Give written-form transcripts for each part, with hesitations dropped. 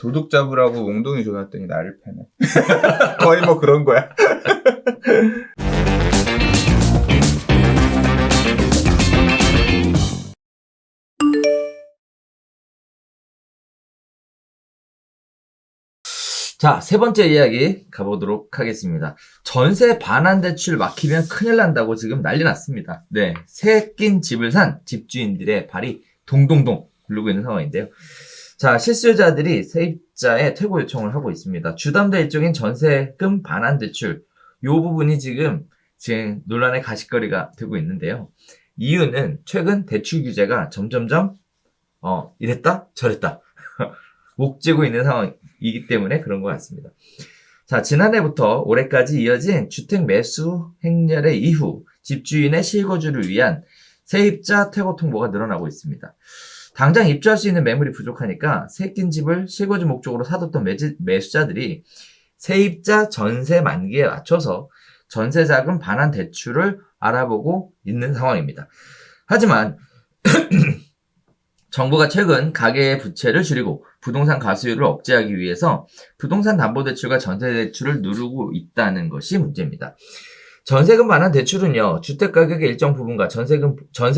도둑 잡으라고 몽둥이 줘놨더니 나를 패네. 거의 뭐 그런 거야. 자, 세 번째 이야기 가보도록 하겠습니다. 전세 반환 대출 막히면 큰일 난다고 지금 난리 났습니다. 네, 새 낀 집을 산 집주인들의 발이 동동동 굴르고 있는 상황인데요. 자, 실수요자들이 세입자의 퇴고 요청을 하고 있습니다. 주담대 일종인 전세금 반환 대출, 이 부분이 지금 논란의 가십거리가 되고 있는데요. 이유는 최근 대출 규제가 점점점 이랬다 저랬다 옥죄고 있는 상황이기 때문에 그런 것 같습니다. 자, 지난해부터 올해까지 이어진 주택 매수 행렬의 이후 집주인의 실거주를 위한 세입자 퇴고 통보가 늘어나고 있습니다. 당장 입주할 수 있는 매물이 부족하니까 새 낀 집을 실거주 목적으로 사뒀던 매수자들이 세입자 전세 만기에 맞춰서 전세자금 반환 대출을 알아보고 있는 상황입니다. 하지만 정부가 최근 가계의 부채를 줄이고 부동산 가수율을 억제하기 위해서 부동산 담보대출과 전세대출을 누르고 있다는 것이 문제입니다. 전세금 반환 대출은요, 주택가격의 일정 부분과 전세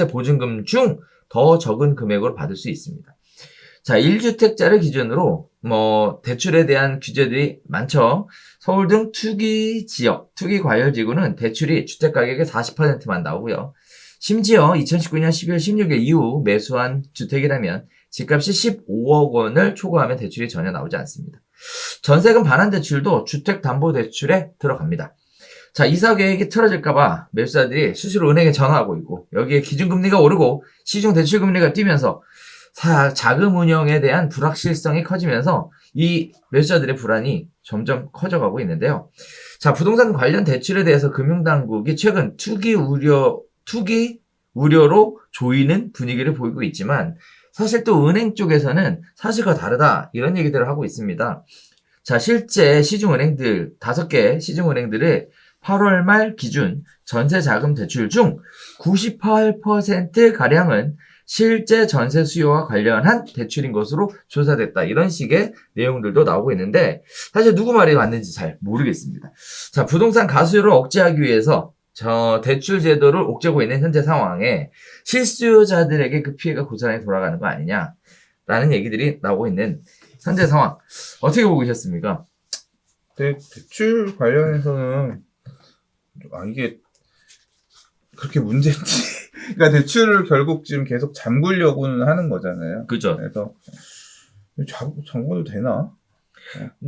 보증금 중 더 적은 금액으로 받을 수 있습니다. 자, 1주택자를 기준으로 대출에 대한 규제들이 많죠. 서울 등 투기 지역, 투기 과열 지구는 대출이 주택가격의 40%만 나오고요. 심지어 2019년 12월 16일 이후 매수한 주택이라면 집값이 15억 원을 초과하면 대출이 전혀 나오지 않습니다. 전세금 반환 대출도 주택담보대출에 들어갑니다. 자, 이사 계획이 틀어질까봐 매수자들이 수시로 은행에 전화하고 있고, 여기에 기준금리가 오르고 시중 대출금리가 뛰면서 자금 운영에 대한 불확실성이 커지면서 이 매수자들의 불안이 점점 커져가고 있는데요. 자, 부동산 관련 대출에 대해서 금융당국이 최근 투기 우려로 조이는 분위기를 보이고 있지만, 사실 또 은행 쪽에서는 사실과 다르다 이런 얘기들을 하고 있습니다. 자, 실제 시중은행들 5개 시중은행들의 8월 말 기준 전세자금 대출 중 98%가량은 실제 전세 수요와 관련한 대출인 것으로 조사됐다. 이런 식의 내용들도 나오고 있는데, 사실 누구 말이 맞는지 잘 모르겠습니다. 자, 부동산 가수율을 억제하기 위해서 대출 제도를 옥죄고 있는 현재 상황에 실수요자들에게 그 피해가 고스란히 돌아가는 거 아니냐라는 얘기들이 나오고 있는 현재 상황, 어떻게 보고 계셨습니까? 대출 관련해서는 이게 그렇게 문제인지 그러니까 대출을 결국 지금 계속 잠그려고는 하는 거잖아요. 그죠. 그래서 잠궈도 되나?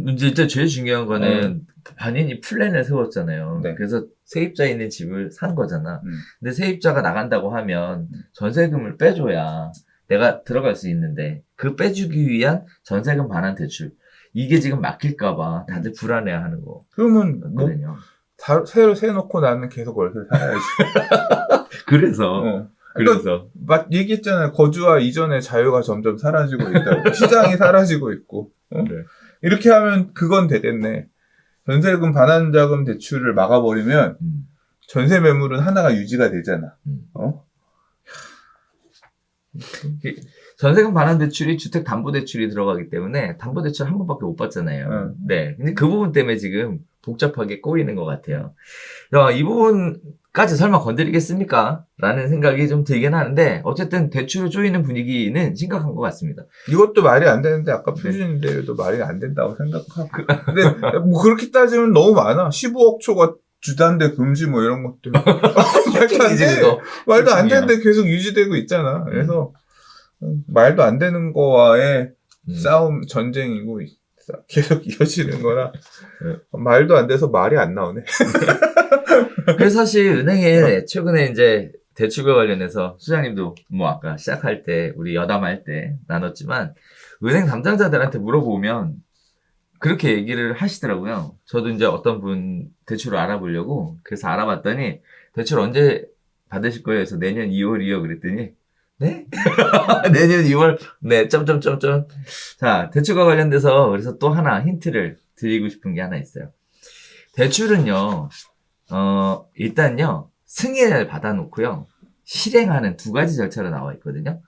이제 일단 제일 중요한 거는 본인이 플랜을 세웠잖아요. 네. 그래서 세입자 있는 집을 산 거잖아. 근데 세입자가 나간다고 하면 전세금을 빼줘야 내가 들어갈 수 있는데, 그 빼주기 위한 전세금 반환 대출, 이게 지금 막힐까봐 다들 불안해하는 거. 그러면 거든요. 새로 세놓고 나는 계속 월세를 살아야지. 그래서 얘기했잖아요. 거주와 이전의 자유가 점점 사라지고 있다고. 시장이 사라지고 있고. 네. 이렇게 하면 그건 되겠네. 전세금 반환자금 대출을 막아버리면 전세 매물은 하나가 유지가 되잖아. 전세금 반환 대출이 주택담보대출이 들어가기 때문에 담보대출 한 번밖에 못 받잖아요. 네. 근데 그 부분 때문에 지금 복잡하게 꼬이는 것 같아요. 이 부분까지 설마 건드리겠습니까? 라는 생각이 좀 들긴 하는데, 어쨌든 대출을 조이는 분위기는 심각한 것 같습니다. 이것도 말이 안 되는데, 아까 표준인데도 말이 안 된다고 생각하고. 근데 뭐 그렇게 따지면 너무 많아. 15억 초가 주담대 금지 뭐 이런 것들. 말도 안 되는데 계속 유지되고 있잖아. 그래서 말도 안 되는 거와의 싸움, 전쟁이고 계속 이어지는 거라 말도 안 돼서 말이 안 나오네. 그래서 사실 은행에 최근에 이제 대출과 관련해서 수장님도 뭐 아까 시작할 때 우리 여담할 때 나눴지만, 은행 담당자들한테 물어보면 그렇게 얘기를 하시더라고요. 저도 이제 어떤 분 대출을 알아보려고 그래서 알아봤더니, 대출 언제 받으실 거예요? 그래서 내년 2월이요 그랬더니, 네? 내년 2월, 네, 점점점점. 자, 대출과 관련돼서 그래서 또 하나 힌트를 드리고 싶은 게 하나 있어요. 대출은요, 일단요, 승인을 받아놓고요, 실행하는 2가지 절차로 나와 있거든요.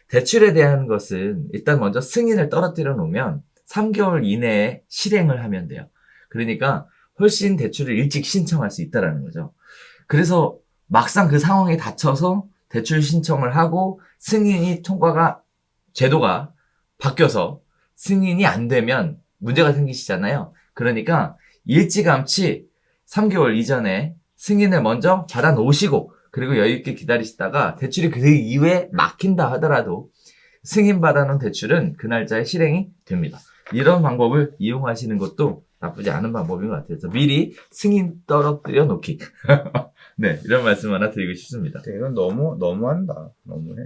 대출에 대한 것은 일단 먼저 승인을 떨어뜨려 놓으면 3개월 이내에 실행을 하면 돼요. 그러니까 훨씬 대출을 일찍 신청할 수 있다라는 거죠. 그래서 막상 그 상황에 닥쳐서 대출 신청을 하고 승인이 제도가 바뀌어서 승인이 안 되면 문제가 생기시잖아요. 그러니까 일찌감치 3개월 이전에 승인을 먼저 받아 놓으시고 그리고 여유 있게 기다리시다가 대출이 그 이후에 막힌다 하더라도 승인 받아 놓은 대출은 그 날짜에 실행이 됩니다. 이런 방법을 이용하시는 것도 나쁘지 않은 방법인 것 같아요. 그래서 미리 승인 떨어뜨려 놓기. 네, 이런 말씀 하나 드리고 싶습니다. 네, 이건 너무한다. 너무해.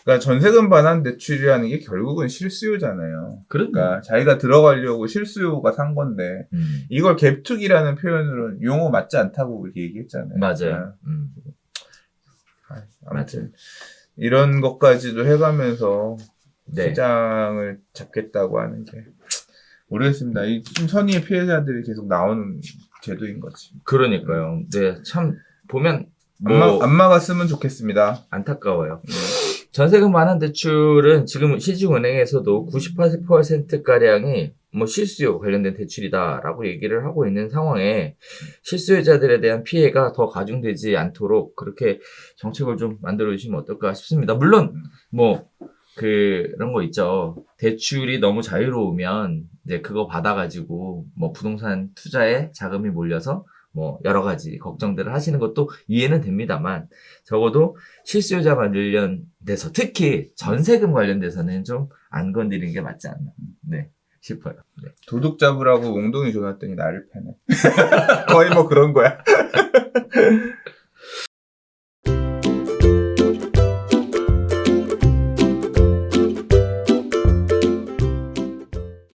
그러니까 전세금 반환 대출이라는 게 결국은 실수요잖아요. 그러니까 자기가 들어가려고 실수요가 산 건데 이걸 갭투기라는 표현으로는 용어 맞지 않다고 이렇게 얘기했잖아요. 맞아요. 아무튼 이런 것까지도 해가면서 네. 시장을 잡겠다고 하는 게 모르겠습니다. 이 좀 선의의 피해자들이 계속 나오는 제도인 거지. 그러니까요. 네, 참 보면 안 막았으면 좋겠습니다. 안타까워요. 전세금 반환 대출은 지금 시중은행에서도 98%가량이 실수요 관련된 대출이다라고 얘기를 하고 있는 상황에 실수요자들에 대한 피해가 더 가중되지 않도록 그렇게 정책을 좀 만들어 주시면 어떨까 싶습니다. 물론 그런 거 있죠. 대출이 너무 자유로우면 이제 그거 받아가지고 부동산 투자에 자금이 몰려서 여러 가지 걱정들을 하시는 것도 이해는 됩니다만 적어도 실수요자 관련돼서 특히 전세금 관련돼서는 좀 안 건드리는 게 맞지 않나 싶어요. 네. 도둑 잡으라고 몽둥이 줘놨더니 나를 패네. 거의 그런 거야.